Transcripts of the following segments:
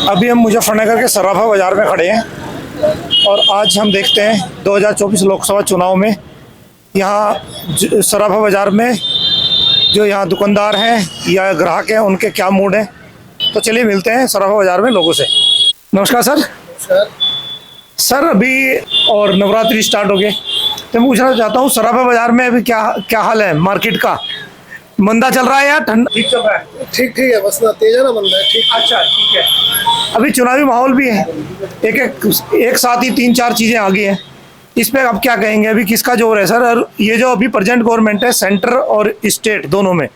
अभी हम मुजफ्फरनगर के सराफा बाज़ार में खड़े हैं और आज हम देखते हैं 2024 लोकसभा चुनाव में यहाँ सराफा बाज़ार में जो यहाँ दुकानदार हैं या ग्राहक हैं उनके क्या मूड हैं। तो चलिए मिलते हैं सराफा बाज़ार में लोगों से। नमस्कार सर। सर अभी और नवरात्रि स्टार्ट हो गए तो मैं पूछना चाहता हूँ सराफा बाज़ार में अभी क्या क्या हाल है मार्केट का? मंदा चल रहा है या ठंडा ठीक चल रहा है? ठीक ठीक है, बस ना तेज है ना मंदा है। ठीक। अच्छा ठीक है। अभी चुनावी माहौल भी है, एक साथ ही 3-4 चीज़ें आ गई हैं। इस पे आप क्या कहेंगे? अभी किसका जोर है सर? और ये जो अभी प्रेजेंट गवर्नमेंट है सेंटर और स्टेट दोनों में,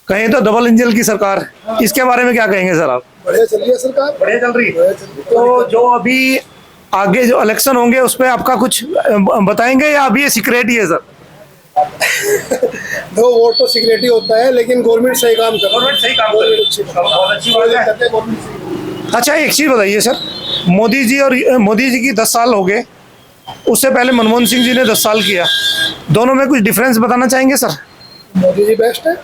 कहें तो डबल इंजन की सरकार, इसके बारे में क्या कहेंगे सर आप? बढ़िया चल रही है सरकार, बढ़िया चल रही है। तो जो अभी आगे जो इलेक्शन होंगे उस पर आपका कुछ बताएंगे या अभी ये सीक्रेट ही है सर? दो वोट तो सिक्योरिटी होता है, लेकिन गवर्नमेंट सही काम कर गवर्नमेंट सही काम कर रही है, बहुत अच्छी बात है। अच्छा एक चीज़ बताइए सर, मोदी जी की 10 साल हो गए, उससे पहले मनमोहन सिंह जी ने 10 साल किया, दोनों में कुछ डिफरेंस बताना चाहेंगे सर? मोदी जी बेस्ट है,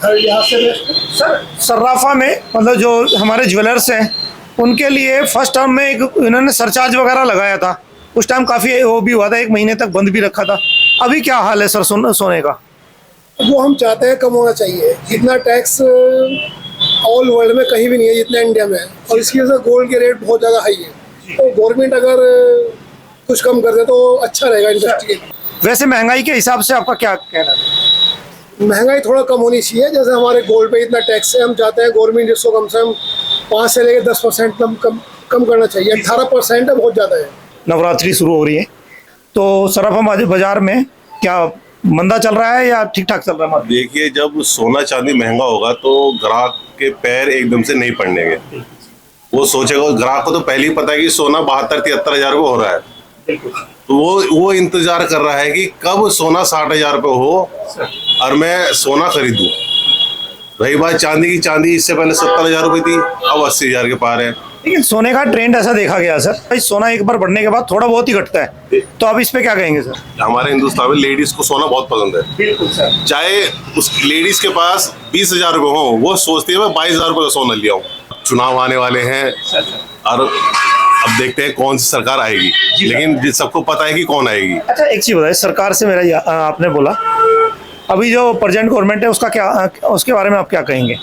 हर लिहाज से बेस्ट है सर। सर्राफा में मतलब जो हमारे ज्वेलर्स हैं उनके लिए फर्स्ट टर्म में एक इन्होंने सरचार्ज वगैरह लगाया था, उस टाइम काफ़ी वो भी हुआ था, 1 महीने तक बंद भी रखा था। अभी क्या हाल है सर सोने का? वो हम चाहते हैं कम होना चाहिए, इतना टैक्स ऑल वर्ल्ड में कहीं भी नहीं है जितना इंडिया में है, और इसकी वजह से गोल्ड के रेट बहुत ज़्यादा हाई है। तो गवर्नमेंट अगर कुछ कम कर दे तो अच्छा रहेगा इंडस्ट्री के लिए। वैसे महंगाई के हिसाब से आपका क्या कहना है? महंगाई थोड़ा कम होनी चाहिए, जैसे हमारे गोल्ड पे इतना टैक्स है, हम चाहते हैं गवर्नमेंट जिसको कम से कम 5 से लेकर 10% कम करना चाहिए। 18% है, बहुत ज़्यादा है। नवरात्रि शुरू हो रही है तो सराफा बाजार में क्या मंदा चल रहा है या ठीक ठाक चल रहा है? देखिए, जब सोना चांदी महंगा होगा तो ग्राहक के पैर एकदम से नहीं पड़नेंगे। वो सोचेगा, ग्राहक को तो पहले ही पता है कि सोना 72-73 हजार रुपये हो रहा है, तो वो इंतजार कर रहा है कि कब सोना 60 हजार रुपये हो और मैं सोना खरीदूं। रही बात चांदी की, चांदी इससे पहले 70 हजार रुपये थी, अब 80 हजार के पार है। लेकिन सोने का ट्रेंड ऐसा देखा गया सर, सोना एक बार बढ़ने के बाद थोड़ा बहुत ही घटता है, तो आप इस पे क्या कहेंगे सर? हमारे हिंदुस्तान में लेडीज को सोना बहुत पसंद है। बिल्कुल सर। चाहे उस लेडीज के पास 20 हजार रुपये हो, वो सोचती है मैं 22 हजार रुपये का सोना लिया हूँ। चुनाव आने वाले हैं और अब देखते हैं कौन सी सरकार आएगी, लेकिन सबको पता है कि कौन आएगी। अच्छा एक चीज बताइए, सरकार से मेरा आपने बोला अभी जो प्रेजेंट गवर्नमेंट है उसका क्या, उसके बारे में आप क्या कहेंगे?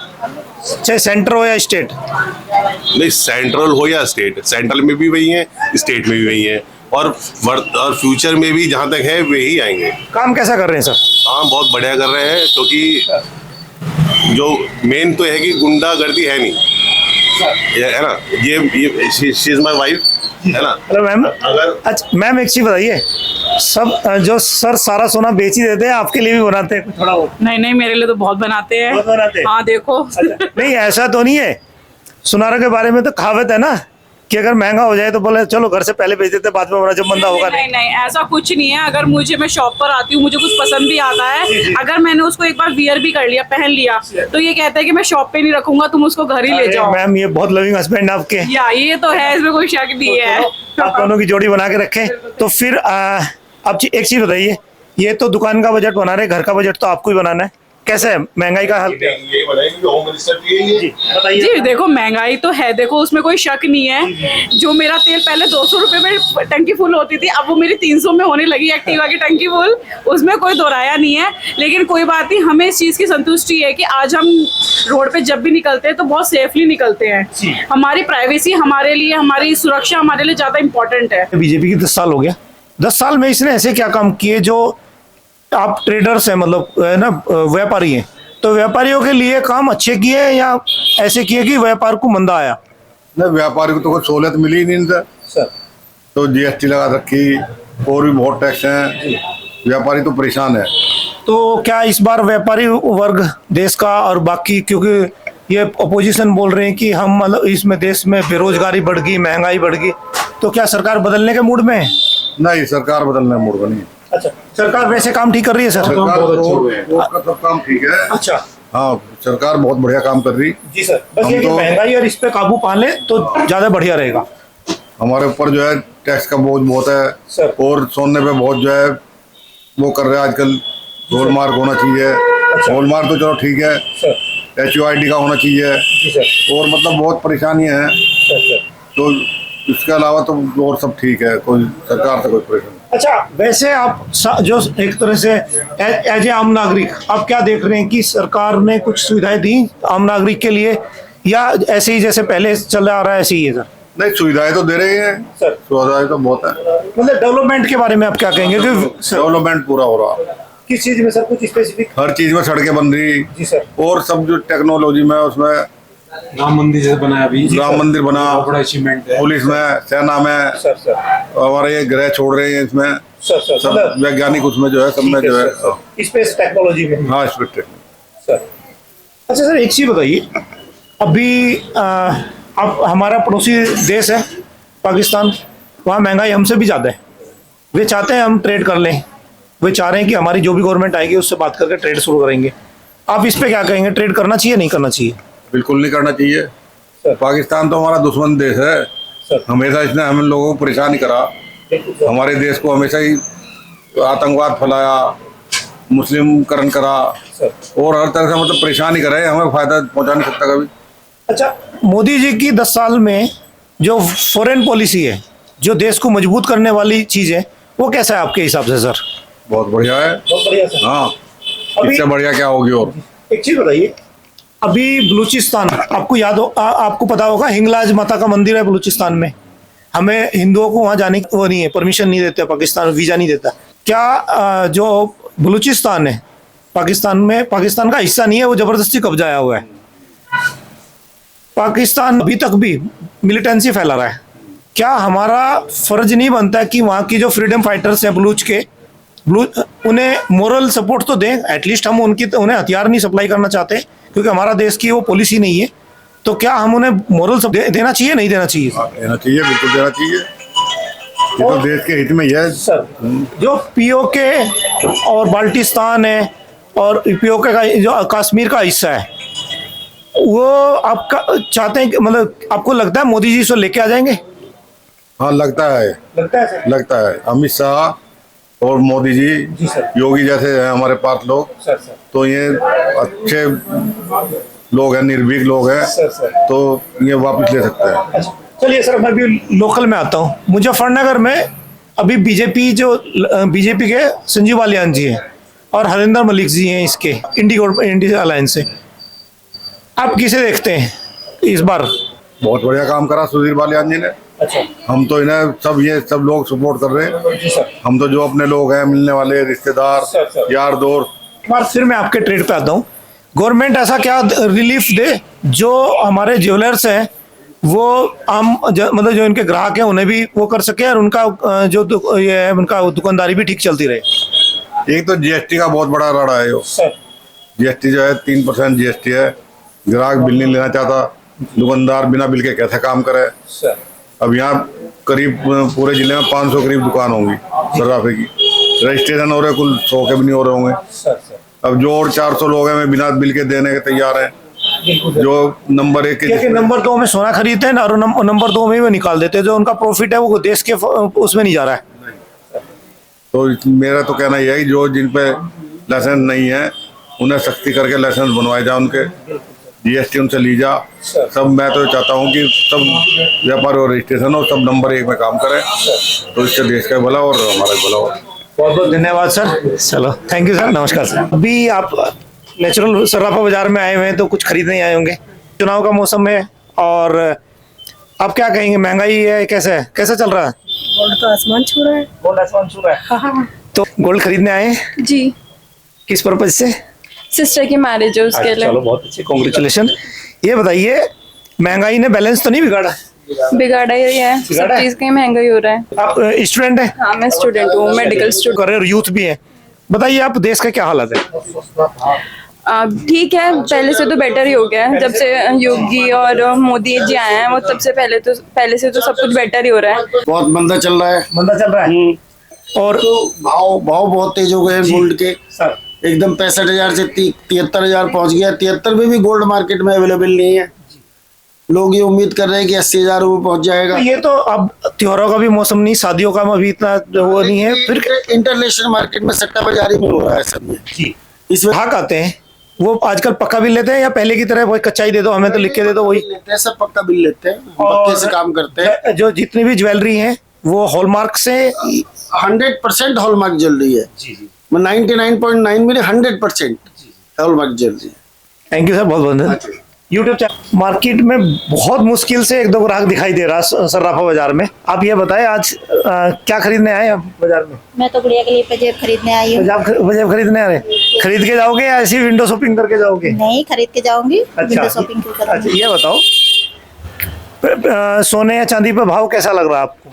चाहे सेंटर हो या स्टेट? नहीं, सेंट्रल हो या स्टेट, सेंट्रल में भी वही है, स्टेट में भी वही है, और फ्यूचर में भी जहाँ तक है वही आएंगे। काम कैसा कर रहे हैं सर? काम बहुत बढ़िया कर रहे हैं, क्योंकि जो मेन तो है कि गुंडागर्दी है नहीं, है ना। ये शी इज माय वाइफ, है ना। Hello ma'am. अगर अच्छा मैम एक चीज बताइए, सब जो सर सारा सोना बेच ही देते हैं, आपके लिए भी बनाते हैं थोड़ा बहुत? नहीं, मेरे लिए तो बहुत बनाते हैं। बहुत बनाते हैं? हाँ देखो। अच्छा, नहीं ऐसा तो नहीं है, सुनारों के बारे में तो कहावत है ना कि अगर महंगा हो जाए तो बोले चलो घर से पहले बेच देते, बाद में बड़ा जब मंदा होगा। नहीं, ऐसा कुछ नहीं है। अगर मैं शॉप पर आती हूँ, मुझे कुछ पसंद भी आता है, अगर मैंने उसको एक बार वियर भी कर लिया, पहन लिया, तो ये कहता है कि मैं शॉप पे नहीं रखूंगा, तुम उसको घर ही ले जाओ। मैम ये बहुत लविंग हस्बैंड है आपके। या ये तो है, इसमें कोई शक नहीं है। आप दोनों की जोड़ी बना के रखें। तो फिर आप एक चीज बताइए, ये तो दुकान का बजट बना रहे, घर का बजट तो आपको ही बनाना है, कैसे है महंगाई का हल? ये बनाएंगे होम मिनिस्टर जी देखो, महंगाई तो है, देखो उसमें कोई शक नहीं है। जो मेरा तेल पहले 200 रुपए में टंकी फुल होती थी, अब वो मेरी 300 में होने लगी एक्टिवा की टंकी फुल, उसमें कोई दोहराया नहीं है। लेकिन कोई बात नहीं, हमें इस चीज की संतुष्टि है कि आज हम रोड पे जब भी निकलते हैं तो बहुत सेफली निकलते हैं। हमारी प्राइवेसी हमारे लिए, हमारी सुरक्षा हमारे लिए ज्यादा इंपॉर्टेंट है। बीजेपी की 10 साल हो गया, 10 साल में इसने ऐसे क्या काम किए? जो आप ट्रेडर्स हैं, मतलब है ना, व्यापारी हैं, तो व्यापारियों के लिए काम अच्छे किए या ऐसे किए कि व्यापार को मंदा आया? नहीं, व्यापारी को तो कोई सहूलियत मिली ही नहीं सर। तो जीएसटी लगा रखी, और भी बहुत टैक्स हैं, व्यापारी तो परेशान है। तो क्या इस बार व्यापारी वर्ग देश का और बाकी, क्योंकि ये अपोजिशन बोल रहे हैं कि हम मतलब इसमें देश में बेरोजगारी बढ़ गई, महंगाई बढ़ गई, तो क्या सरकार बदलने के मूड में है? नहीं, सरकार बदलने मूड में नहीं। अच्छा, सरकार वैसे काम ठीक कर रही है सर? सरकार सब काम ठीक है। अच्छा हाँ, सरकार बहुत बढ़िया काम कर रही। जी सर, बस ये तो महंगाई और इस पे काबू पा ले तो ज्यादा बढ़िया रहेगा। हमारे ऊपर जो है टैक्स का बोझ बहुत है सर, और सोने पे बहुत जो है वो कर रहे हैं आजकल, रोड मार्क होना चाहिए। हॉलमार्क तो चलो ठीक है, HUID का होना चाहिए, और मतलब बहुत परेशानियां हैं। तो इसके अलावा तो और सब ठीक है, कोई सरकार से कोई परेशानी। अच्छा, वैसे आप जो एक तरह से एज ए आम नागरिक आप क्या देख रहे हैं कि सरकार ने कुछ सुविधाएं दी आम नागरिक के लिए, या ऐसे ही जैसे पहले चला आ रहा है ऐसे ही है सर? नहीं, सुविधाएं तो दे रहे हैं सर, सुविधाएं तो बहुत है। मतलब डेवलपमेंट के बारे में आप क्या कहेंगे? डेवलपमेंट पूरा हो रहा, किस चीज में सर, कुछ स्पेसिफिक? हर चीज में सड़कें बन रही जी सर। और सब जो टेक्नोलॉजी में उसमें राम मंदिर जैसे बना है अभी, राम मंदिर बना, बहुत बड़ा अचीवमेंट है। पुलिस में, सेना में, सर सर हमारे ये ग्रह छोड़ रहे हैं इसमें, सर सर सब वैज्ञानिक उसमें जो है, सब में जो है, स्पेस टेक्नोलॉजी में। हाँ स्पेक्ट। सर अच्छा सर, एक चीज बताइए, अभी अब हमारा पड़ोसी देश है पाकिस्तान, वहाँ महंगाई हमसे भी ज़्यादा है। वे चाहते हैं हम ट्रेड कर लें, वे चाह रहे हैं कि हमारी जो भी गवर्नमेंट आएगी उससे बात करके ट्रेड शुरू करेंगे। आप इस पे क्या कहेंगे, ट्रेड करना चाहिए नहीं करना चाहिए? बिल्कुल नहीं करना चाहिए। पाकिस्तान तो हमारा दुश्मन देश है, हमेशा इसने हम लोगों को परेशान ही करा, हमारे देश को हमेशा ही आतंकवाद फैलाया, मुस्लिमकरण करा, और हर तरह से मतलब परेशान ही करे, हमें फायदा पहुंचा नहीं सकता कभी। अच्छा, मोदी जी की 10 साल में जो फॉरेन पॉलिसी है, जो देश को मजबूत करने वाली चीज़ है, वो कैसा है आपके हिसाब से सर? बहुत बढ़िया है। बहुत बढ़िया सर। हाँ, अभी इससे बढ़िया क्या होगी? और एक चीज़ बताइए, अभी बलूचिस्तान, आपको याद हो आपको पता होगा, हिंगलाज माता का मंदिर है बलूचिस्तान में। हमें हिंदुओं को वहाँ जाने की वो नहीं है, परमिशन नहीं देते, पाकिस्तान वीज़ा नहीं देता। क्या जो बलूचिस्तान है पाकिस्तान में, पाकिस्तान का हिस्सा नहीं है, वो ज़बरदस्ती कब्जा आया हुआ है। पाकिस्तान अभी तक भी मिलिटेंसी फैला रहा है। क्या हमारा फर्ज नहीं बनता कि वहाँ की जो फ्रीडम फाइटर्स हैं बलूच के, उन्हें मोरल सपोर्ट तो दें एटलीस्ट? हम उन्हें हथियार नहीं सप्लाई करना चाहते क्योंकि हमारा देश की वो पॉलिसी नहीं है, तो क्या हम उन्हें मोरल देना चाहिए नहीं देना चाहिए? देना चाहिए, बिल्कुल देना चाहिए, ये तो देश के हित में ही है सर। जो POK और बाल्टिस्तान है और POK का जो कश्मीर का हिस्सा है, वो आपका चाहते हैं कि मतलब आपको लगता है मोदी जी इसको लेके आ जाएंगे? हाँ, लगता है सर। लगता है। अमित शाह और मोदी जी सर। योगी जैसे हैं हमारे पास लोग, सर तो ये अच्छे लोग हैं, निर्भीक लोग हैं, सर। तो ये वापस ले सकते हैं। चलिए सर, मैं भी लोकल में आता हूँ। मुजफ्फरनगर में अभी बीजेपी के संजीव बालियान जी हैं और हरिंदर मलिक जी हैं इसके इंडिया अलायंस से। आप किसे देखते हैं इस बार? बहुत बढ़िया काम करा सुधीर बालियान जी ने। अच्छा। हम तो इन्हें ये सब लोग सपोर्ट कर रहे हैं। हम तो जो अपने लोग हैं, मिलने वाले रिश्तेदार, यार दोस्त। बार फिर मैं आपके ट्रेड पे आता हूँ। गवर्नमेंट ऐसा क्या रिलीफ दे जो हमारे ज्वेलर्स हैं वो मतलब जो इनके ग्राहक हैं उन्हें भी वो कर सके और उनका ये है उनका दुकानदारी भी ठीक चलती रहे। एक तो GST का बहुत बड़ा रड़ा है। GST जो है 3% GST है। ग्राहक बिल नहीं लेना चाहता, दुकानदार बिना बिल के कैसे काम करे? अब यहाँ करीब पूरे जिले में 500 करीब दुकान होंगी सर्राफे की, रजिस्ट्रेशन हो रहे कुल 100 के भी नहीं हो रहे होंगे। अब जो और 400 लोग हैं बिना बिल के देने के तैयार हैं। जो नंबर 1 के नंबर 2 में सोना खरीदते हैं और नंबर 2 में वो निकाल देते हैं, जो उनका प्रॉफिट है वो देश के उसमें नहीं जा रहा है। तो मेरा तो कहना यह है कि जो जिन पे लाइसेंस नहीं है उन्हें सख्ती करके लाइसेंस बनवाए जाए, उनके GST उनसे ली जा। सब मैं तो चाहता हूँ कि सब व्यापार और रजिस्ट्रेशन हो, सब नंबर 1 में काम करें, तो इससे देश का भला और हमारा भला हो। बहुत बहुत धन्यवाद सर। चलो, थैंक यू सर, नमस्कार सर। अभी आप नेचुरल सराफा बाजार में आए हुए हैं तो कुछ खरीदने आए होंगे, चुनाव का मौसम है, और आप क्या कहेंगे, महंगाई है, कैसा चल रहा है? गोल्ड तो आसमान छू रहा है। गोल्ड आसमान छू रहा है। हाँ। तो गोल्ड खरीदने आए हैं? जी, किस पर्पज से? सिस्टर की मैरिज है उसके लिए। चलो, बहुत अच्छे, कॉन्ग्रेचुलेशन। ये बताइए, महंगाई ने बैलेंस तो नहीं बिगाड़ा? बिगाड़ा ही है, सब चीज का महंगाई हो रहा है। आप स्टूडेंट हैं? हाँ, मैं स्टूडेंट हूँ, मेडिकल स्टूडेंट। कर रहे हो, यूथ भी है। बताइए आप, देश का क्या हालत है? ठीक है, पहले से तो बेटर ही हो गया है। जब से योगी और मोदी जी आए हैं, वो तब से पहले से तो सब कुछ बेटर ही हो रहा है। बहुत मंदा चल रहा है। मंदा चल रहा है। और तो भाव बहुत तेज हो गए हैं गोल्ड के। सर, एकदम 65,000 से 73,000 पहुंच गया। 73 में भी गोल्ड मार्केट में अवेलेबल नहीं है। लोग ये उम्मीद कर रहे हैं कि 80,000 रुपये पहुंच जाएगा। ये तो अब त्योहारों का भी मौसम नहीं, शादियों का अभी इतना वो नहीं है, फिर इंटरनेशनल मार्केट में सट्टा बाजारी में हो रहा है सब में। जी, इसमें ग्राहक आते हैं वो आजकल पक्का बिल लेते हैं या पहले की तरह वही कच्चा ही दे दो, हमें तो लिख के दे दो वही? लेते हैं, सब पक्का बिल लेते हैं, पक्के से काम करते हैं। जो जितनी भी ज्वेलरी है वो हॉलमार्क से 100% हॉलमार्क ज्वेलरी है। मैं 99.9 में 100% हॉलमार्क ज्वेलरी है। थैंक यू सर, बहुत बहुत धन्यवाद। यूट्यूब चैनल मार्केट में बहुत मुश्किल से एक दो ग्राहक दिखाई दे रहा है सर्राफा बाजार में। आप ये बताएं आज क्या खरीदने आए आप बाजार में? मैं तो गुड़िया के लिए पंजेब खरीदने आई हूँ। पंजाब खरीदने आ रहे? खरीद के जाओगे या ऐसी विंडो शॉपिंग करके जाओगे? नहीं, खरीद के जाऊंगी। अच्छा, विंडो शॉपिंग क्यों करूंगी? अच्छा, ये बताओ सोने या चांदी पर भाव कैसा लग रहा है आपको?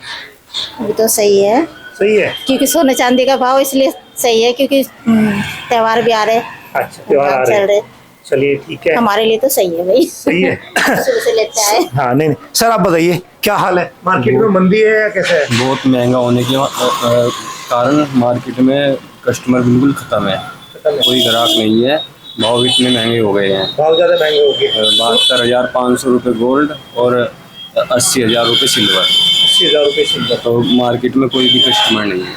अभी तो सही है, सही है। क्योंकि सोने चांदी का भाव इसलिए सही है क्योंकि त्योहार भी आ रहे, अच्छा, त्योहार आ चल रहे। चलिए ठीक है, हमारे लिए तो सही है भाई। सही है। शुरू से लेते आए। हाँ नहीं सर, आप बताइए क्या हाल है मार्केट में? मंदी है या कैसा है? बहुत महंगा होने के कारण मार्केट में कस्टमर बिल्कुल खत्म है, कोई ग्राहक नहीं है। भाव इतने महंगे हो गए हैं, भाव ज्यादा महंगे हो गए। 72,500 रुपये गोल्ड और 80,000 रुपये सिल्वर। 80,000 रुपये सिल्वर। तो मार्केट में कोई भी कस्टमर नहीं है।